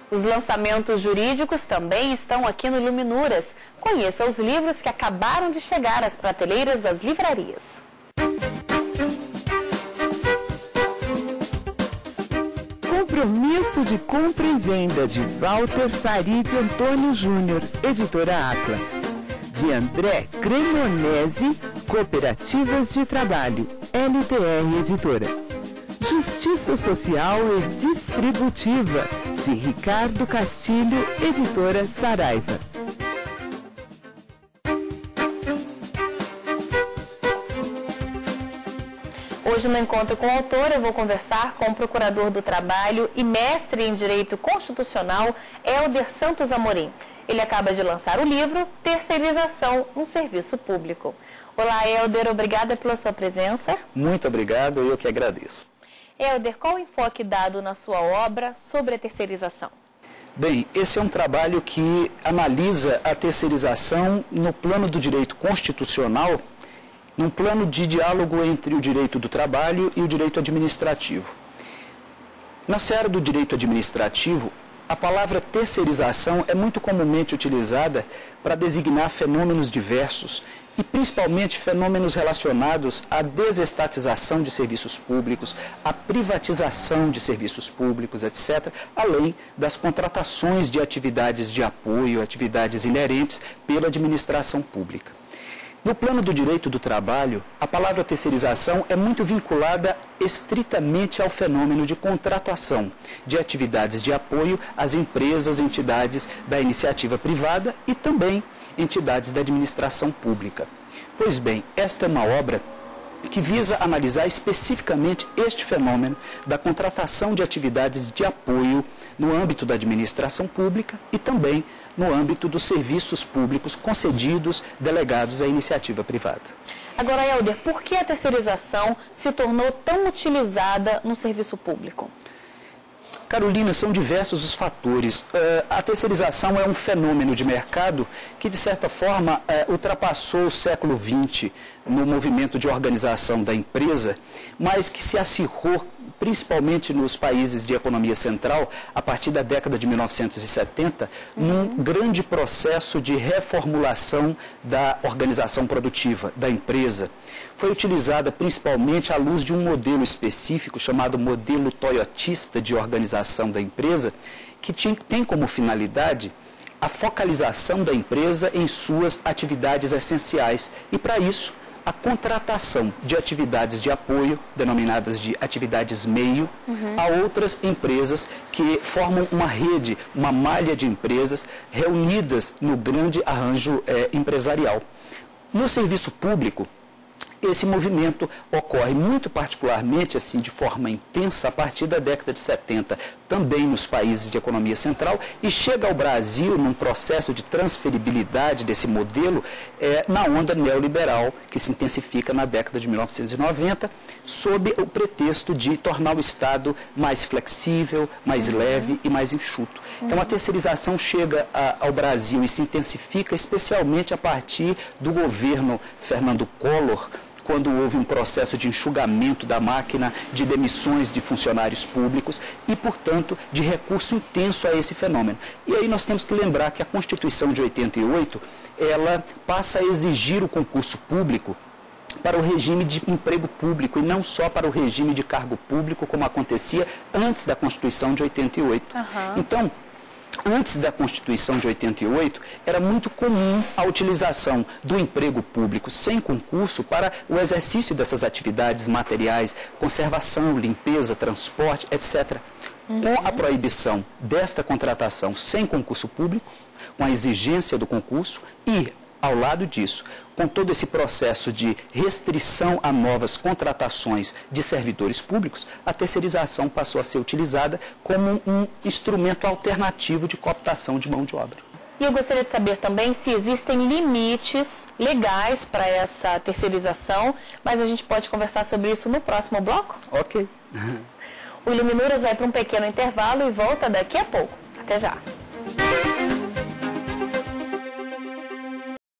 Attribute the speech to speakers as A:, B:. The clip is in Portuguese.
A: Os lançamentos jurídicos também estão aqui no Iluminuras. Conheça os livros que acabaram de chegar às prateleiras das livrarias.
B: Compromisso de compra e venda, de Walter Farid Antônio Júnior, editora Atlas. De André Cremonese, Cooperativas de Trabalho, LTR Editora. Justiça Social e Distributiva, de Ricardo Castilho, editora Saraiva.
A: Hoje, no Encontro com o Autor, eu vou conversar com o Procurador do Trabalho e mestre em Direito Constitucional, Hélder Santos Amorim. Ele acaba de lançar o livro Terceirização no Serviço Público. Olá, Hélder, obrigada pela sua presença.
C: Muito obrigado, eu que agradeço.
A: Hélder, qual o enfoque dado na sua obra sobre a terceirização?
C: Bem, esse é um trabalho que analisa a terceirização no plano do direito constitucional, num plano de diálogo entre o direito do trabalho e o direito administrativo. Na seara do direito administrativo, a palavra terceirização é muito comumente utilizada para designar fenômenos diversos e principalmente fenômenos relacionados à desestatização de serviços públicos, à privatização de serviços públicos, etc., além das contratações de atividades de apoio, atividades inerentes pela administração pública. No plano do direito do trabalho, a palavra terceirização é muito vinculada estritamente ao fenômeno de contratação de atividades de apoio às empresas, entidades da iniciativa privada e também entidades da administração pública. Pois bem, esta é uma obra que visa analisar especificamente este fenômeno da contratação de atividades de apoio no âmbito da administração pública e também no âmbito dos serviços públicos concedidos, delegados à iniciativa privada.
A: Agora, Hélder, por que a terceirização se tornou tão utilizada no serviço público?
C: Carolina, são diversos os fatores. A terceirização é um fenômeno de mercado que, de certa forma, ultrapassou o século XX no movimento de organização da empresa, mas que se acirrou principalmente nos países de economia central, a partir da década de 1970, num grande processo de reformulação da organização produtiva, da empresa. Foi utilizada principalmente à luz de um modelo específico, chamado modelo toyotista de organização da empresa, que tem como finalidade a focalização da empresa em suas atividades essenciais e, para isso, a contratação de atividades de apoio, denominadas de atividades meio, a outras empresas que formam uma rede, uma malha de empresas reunidas no grande arranjo empresarial. No serviço público, esse movimento ocorre muito particularmente, assim, de forma intensa, a partir da década de 70, também nos países de economia central, e chega ao Brasil num processo de transferibilidade desse modelo na onda neoliberal, que se intensifica na década de 1990, sob o pretexto de tornar o Estado mais flexível, mais leve e mais enxuto. Então, a terceirização chega ao Brasil e se intensifica especialmente a partir do governo Fernando Collor, quando houve um processo de enxugamento da máquina de demissões de funcionários públicos e, portanto, de recurso intenso a esse fenômeno. E aí nós temos que lembrar que a Constituição de 88, ela passa a exigir o concurso público para o regime de emprego público e não só para o regime de cargo público, como acontecia antes da Constituição de 88. Então, antes da Constituição de 88, era muito comum a utilização do emprego público sem concurso para o exercício dessas atividades materiais, conservação, limpeza, transporte, etc. Com a proibição desta contratação sem concurso público, com a exigência do concurso e, ao lado disso, com todo esse processo de restrição a novas contratações de servidores públicos, a terceirização passou a ser utilizada como um instrumento alternativo de cooptação de mão de obra.
A: E eu gostaria de saber também se existem limites legais para essa terceirização, mas a gente pode conversar sobre isso no próximo bloco?
C: Ok.
A: O Iluminuras vai para um pequeno intervalo e volta daqui a pouco. Até já.